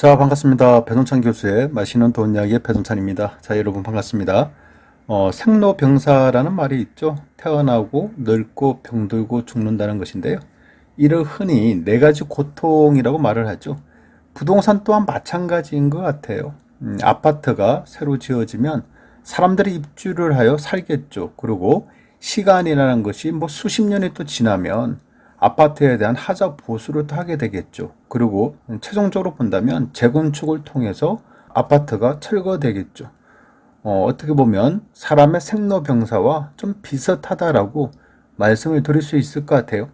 자, 반갑습니다. 배동찬 교수의 맛있는 돈 이야기의 배동찬입니다. 자, 여러분 반갑습니다. 생로병사라는 말이 있죠. 태어나고 늙고 병들고 죽는다는 것인데요. 이를 흔히 네 가지 고통이라고 말을 하죠. 부동산 또한 마찬가지인 것 같아요. 아파트가 새로 지어지면 사람들이 입주를 하여 살겠죠. 그리고 시간이라는 것이 뭐 수십 년이 또 지나면 아파트에 대한 하자 보수를 또 하게 되겠죠. 그리고 최종적으로 본다면 재건축을 통해서 아파트가 철거되겠죠. 어떻게 보면 사람의 생로병사와 좀 비슷하다라고 말씀을 드릴 수 있을 것 같아요.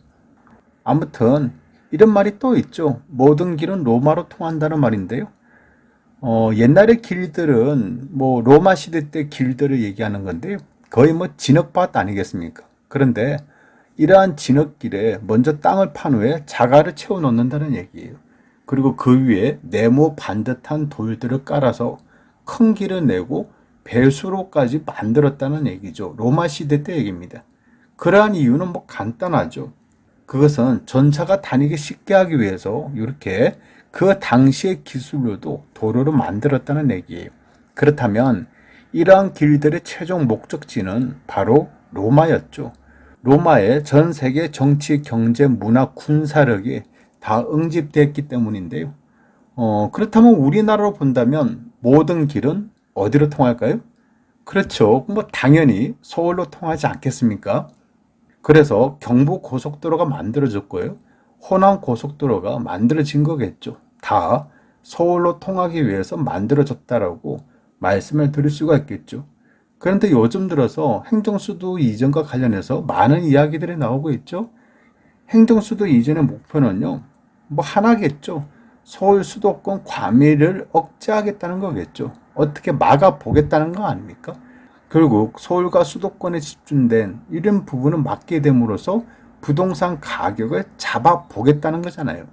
아무튼 이런 말이 또 있죠. 모든 길은 로마로 통한다는 말인데요. 옛날의 길들은 뭐 로마 시대 때 길들을 얘기하는 건데요. 거의 뭐 진흙밭 아니겠습니까? 그런데 이러한 진흙길에 먼저 땅을 판 후에 자갈을 채워 넣는다는 얘기예요. 그리고 그 위에 네모 반듯한 돌들을 깔아서 큰 길을 내고 배수로까지 만들었다는 얘기죠. 로마 시대 때 얘기입니다. 그러한 이유는 뭐 간단하죠. 그것은 전차가 다니기 쉽게 하기 위해서 이렇게 그 당시의 기술로도 도로를 만들었다는 얘기예요. 그렇다면 이러한 길들의 최종 목적지는 바로 로마였죠. 로마의 전 세계 정치, 경제, 문화, 군사력이 다 응집됐기 때문인데요. 그렇다면 우리나라로 본다면 모든 길은 어디로 통할까요? 그렇죠. 뭐 당연히 서울로 통하지 않겠습니까? 그래서 경부고속도로가 만들어졌고요. 호남고속도로가 만들어진 거겠죠. 다 서울로 통하기 위해서 만들어졌다라고 말씀을 드릴 수가 있겠죠. 그런데 요즘 들어서 행정수도 이전과 관련해서 많은 이야기들이 나오고 있죠. 행정수도 이전의 목표는요, 뭐 하나겠죠. 서울 수도권 과밀을 억제하겠다는 거겠죠. 어떻게 막아보겠다는 거 아닙니까? 결국 서울과 수도권에 집중된 이런 부분을 막게 됨으로써 부동산 가격을 잡아보겠다는 거잖아요.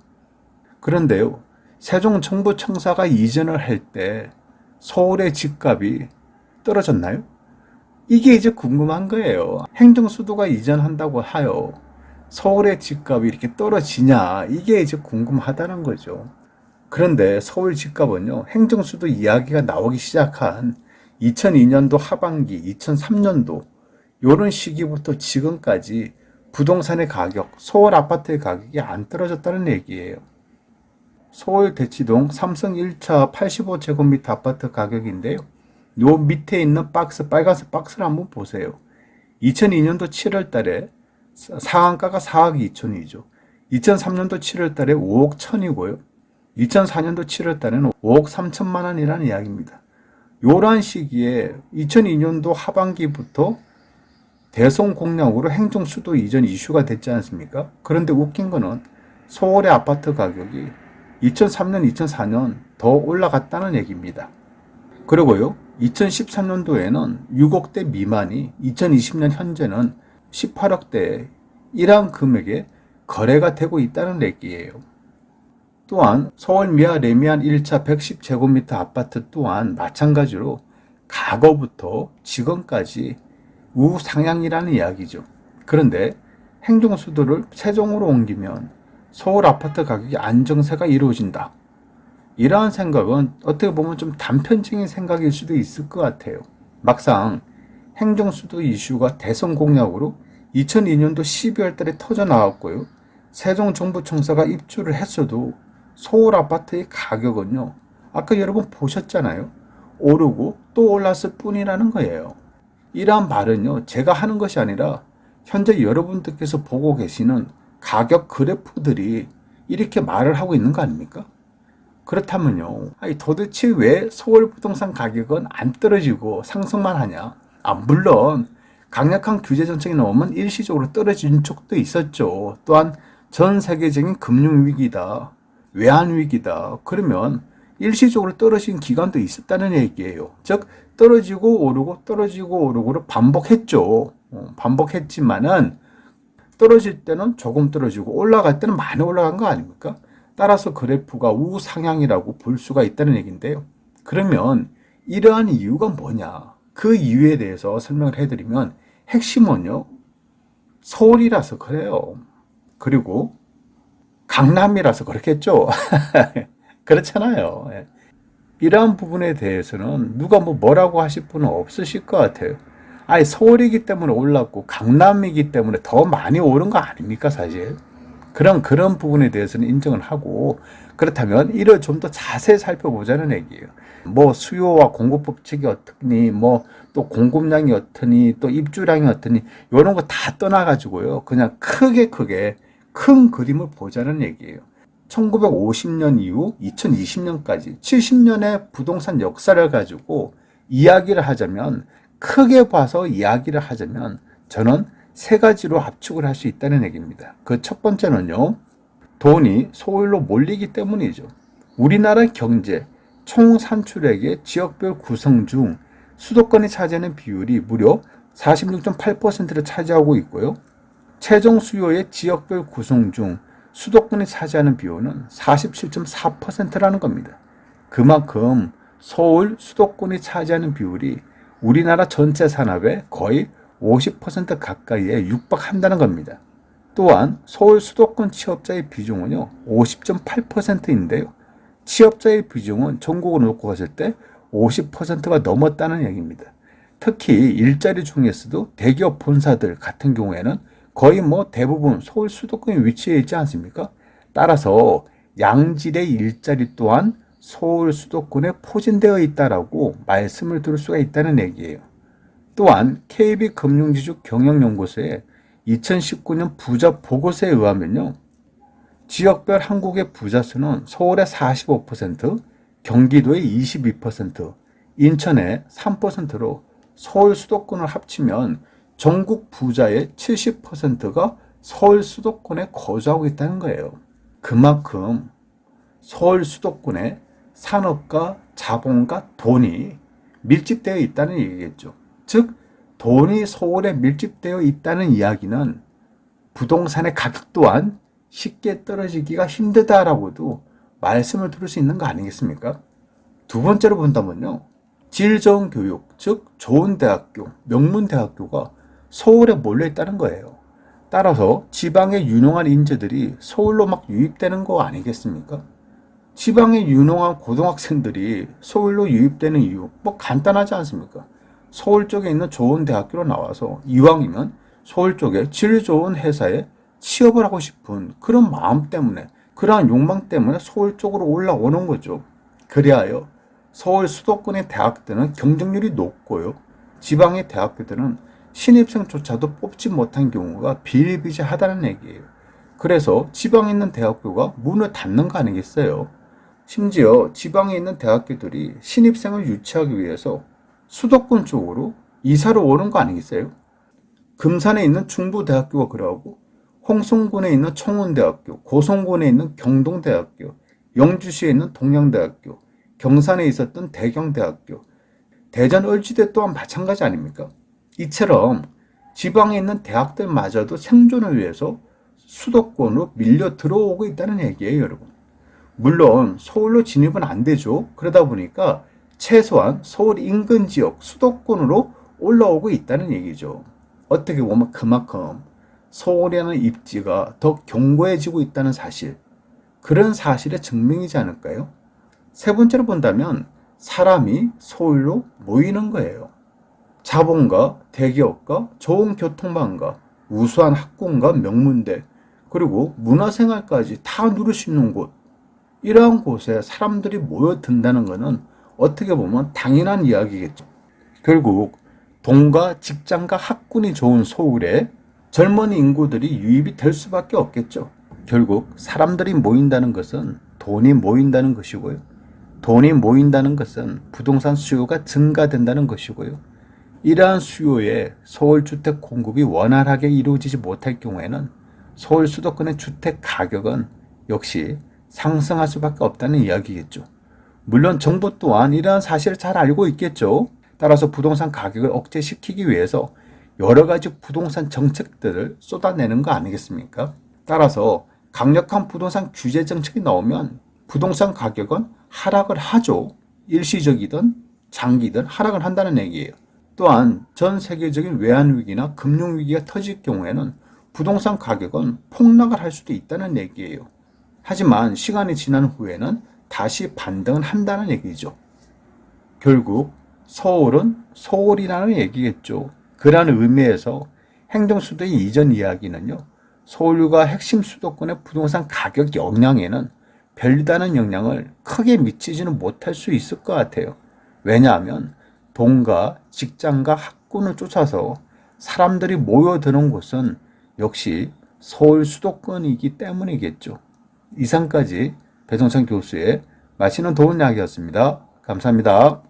그런데요, 세종정부청사가 이전을 할 때 서울의 집값이 떨어졌나요? 이게 이제 궁금한 거예요. 행정수도가 이전한다고 하여 서울의 집값이 이렇게 떨어지냐, 이게 이제 궁금하다는 거죠. 그런데 서울 집값은요, 행정수도 이야기가 나오기 시작한 2002년도 하반기, 2003년도 이런 시기부터 지금까지 부동산의 가격, 서울 아파트의 가격이 안 떨어졌다는 얘기예요. 서울 대치동 삼성 1차 85제곱미터 아파트 가격인데요. 요 밑에 있는 박스, 빨간색 박스를 한번 보세요. 2002년도 7월 달에 상한가가 4억 2천이죠. 2003년도 7월 달에 5억 1천이고요. 2004년도 7월 달에는 5억 3천만 원이라는 이야기입니다. 요런 시기에 2002년도 하반기부터 대선 공약으로 행정수도 이전 이슈가 됐지 않습니까? 그런데 웃긴 거는 서울의 아파트 가격이 2003년, 2004년 더 올라갔다는 얘기입니다. 그리고요, 2013년도에는 6억대 미만이 2020년 현재는 18억대에 이러한 금액에 거래가 되고 있다는 얘기예요. 또한 서울 미아 레미안 1차 110제곱미터 아파트 또한 마찬가지로 과거부터 지금까지 우상향이라는 이야기죠. 그런데 행정수도를 세종으로 옮기면 서울 아파트 가격이 안정세가 이루어진다. 이러한 생각은 어떻게 보면 좀 단편적인 생각일 수도 있을 것 같아요. 막상 행정수도 이슈가 대선 공약으로 2002년도 12월 달에 터져 나왔고요. 세종정부청사가 입주를 했어도 서울 아파트의 가격은요, 아까 여러분 보셨잖아요. 오르고 또 올랐을 뿐이라는 거예요. 이러한 말은요, 제가 하는 것이 아니라 현재 여러분들께서 보고 계시는 가격 그래프들이 이렇게 말을 하고 있는 거 아닙니까? 그렇다면요, 아니 도대체 왜 서울 부동산 가격은 안 떨어지고 상승만 하냐? 물론 강력한 규제 정책이 나오면 일시적으로 떨어진 적도 있었죠. 또한 전 세계적인 금융 위기다, 외환 위기다. 그러면 일시적으로 떨어진 기간도 있었다는 얘기예요. 즉 떨어지고 오르고 떨어지고 오르고를 반복했죠. 반복했지만은 떨어질 때는 조금 떨어지고 올라갈 때는 많이 올라간 거 아닙니까? 따라서 그래프가 우상향이라고 볼 수가 있다는 얘기인데요. 그러면 이러한 이유가 뭐냐? 그 이유에 대해서 설명을 해드리면 핵심은요, 서울이라서 그래요. 그리고 강남이라서 그렇겠죠. 그렇잖아요. 예. 이러한 부분에 대해서는 누가 뭐라고 하실 분은 없으실 것 같아요. 아니, 서울이기 때문에 올랐고 강남이기 때문에 더 많이 오른 거 아닙니까, 사실? 그런 부분에 대해서는 인정을 하고, 그렇다면 이를 좀 더 자세히 살펴보자는 얘기예요. 수요와 공급 법칙이 어떠니, 또 공급량이 어떠니, 또 입주량이 어떠니, 이런 거 다 떠나가지고요. 그냥 크게 큰 그림을 보자는 얘기예요. 1950년 이후 2020년까지 70년의 부동산 역사를 가지고 이야기를 하자면, 크게 봐서 이야기를 하자면 저는 세 가지로 압축을 할 수 있다는 얘기입니다. 그 첫 번째는요, 돈이 서울로 몰리기 때문이죠. 우리나라 경제 총 산출액의 지역별 구성 중 수도권이 차지하는 비율이 무려 46.8%를 차지하고 있고요. 최종 수요의 지역별 구성 중 수도권이 차지하는 비율은 47.4%라는 겁니다. 그만큼 서울 수도권이 차지하는 비율이 우리나라 전체 산업의 거의 50% 가까이에 육박한다는 겁니다. 또한 서울 수도권 취업자의 비중은요, 50.8%인데요. 취업자의 비중은 전국을 놓고 봤을 때 50%가 넘었다는 얘기입니다. 특히 일자리 중에서도 대기업 본사들 같은 경우에는 거의 대부분 서울 수도권에 위치해 있지 않습니까? 따라서 양질의 일자리 또한 서울 수도권에 포진되어 있다라고 말씀을 드릴 수가 있다는 얘기예요. 또한 KB금융지주 경영연구소의 2019년 부자 보고서에 의하면요, 지역별 한국의 부자 수는 서울의 45%, 경기도의 22%, 인천의 3%로 서울 수도권을 합치면 전국 부자의 70%가 서울 수도권에 거주하고 있다는 거예요. 그만큼 서울 수도권에 산업과 자본과 돈이 밀집되어 있다는 얘기겠죠. 즉, 돈이 서울에 밀집되어 있다는 이야기는 부동산의 가격 또한 쉽게 떨어지기가 힘들다라고도 말씀을 드릴 수 있는 거 아니겠습니까? 두 번째로 본다면요, 질 좋은 교육, 즉 좋은 대학교, 명문 대학교가 서울에 몰려 있다는 거예요. 따라서 지방의 유능한 인재들이 서울로 막 유입되는 거 아니겠습니까? 지방의 유능한 고등학생들이 서울로 유입되는 이유, 간단하지 않습니까? 서울 쪽에 있는 좋은 대학교로 나와서 이왕이면 서울 쪽에 질 좋은 회사에 취업을 하고 싶은 그런 마음 때문에, 그러한 욕망 때문에 서울 쪽으로 올라오는 거죠. 그리하여 서울 수도권의 대학들은 경쟁률이 높고요, 지방의 대학교들은 신입생조차도 뽑지 못한 경우가 비일비재하다는 얘기예요. 그래서 지방에 있는 대학교가 문을 닫는 거 아니겠어요? 심지어 지방에 있는 대학교들이 신입생을 유치하기 위해서 수도권 쪽으로 이사를 오는 거 아니겠어요? 금산에 있는 중부대학교가 그러고, 홍성군에 있는 청운대학교, 고성군에 있는 경동대학교, 영주시에 있는 동양대학교, 경산에 있었던 대경대학교, 대전 을지대 또한 마찬가지 아닙니까? 이처럼 지방에 있는 대학들마저도 생존을 위해서 수도권으로 밀려 들어오고 있다는 얘기예요, 여러분. 물론 서울로 진입은 안 되죠. 그러다 보니까 최소한 서울 인근 지역 수도권으로 올라오고 있다는 얘기죠. 어떻게 보면 그만큼 서울이라는 입지가 더 견고해지고 있다는 사실, 그런 사실의 증명이지 않을까요? 세 번째로 본다면 사람이 서울로 모이는 거예요. 자본가, 대기업가, 좋은 교통망과 우수한 학군과 명문대, 그리고 문화생활까지 다 누릴 수 있는 곳, 이러한 곳에 사람들이 모여든다는 것은 어떻게 보면 당연한 이야기겠죠. 결국 돈과 직장과 학군이 좋은 서울에 젊은 인구들이 유입이 될 수밖에 없겠죠. 결국 사람들이 모인다는 것은 돈이 모인다는 것이고요, 돈이 모인다는 것은 부동산 수요가 증가된다는 것이고요, 이러한 수요에 서울 주택 공급이 원활하게 이루어지지 못할 경우에는 서울 수도권의 주택 가격은 역시 상승할 수밖에 없다는 이야기겠죠. 물론 정부 또한 이러한 사실을 잘 알고 있겠죠. 따라서 부동산 가격을 억제시키기 위해서 여러 가지 부동산 정책들을 쏟아내는 거 아니겠습니까? 따라서 강력한 부동산 규제 정책이 나오면 부동산 가격은 하락을 하죠. 일시적이든 장기든 하락을 한다는 얘기예요. 또한 전 세계적인 외환위기나 금융위기가 터질 경우에는 부동산 가격은 폭락을 할 수도 있다는 얘기예요. 하지만 시간이 지난 후에는 다시 반등을 한다는 얘기죠. 결국 서울은 서울이라는 얘기겠죠. 그러한 의미에서 행정수도의 이전 이야기는요, 서울과 핵심 수도권의 부동산 가격 영향에는 별다른 영향을 크게 미치지는 못할 수 있을 것 같아요. 왜냐하면 돈과 직장과 학군을 쫓아서 사람들이 모여드는 곳은 역시 서울 수도권이기 때문이겠죠. 이상까지 배종찬 교수의 맛있는 도움 이야기였습니다. 감사합니다.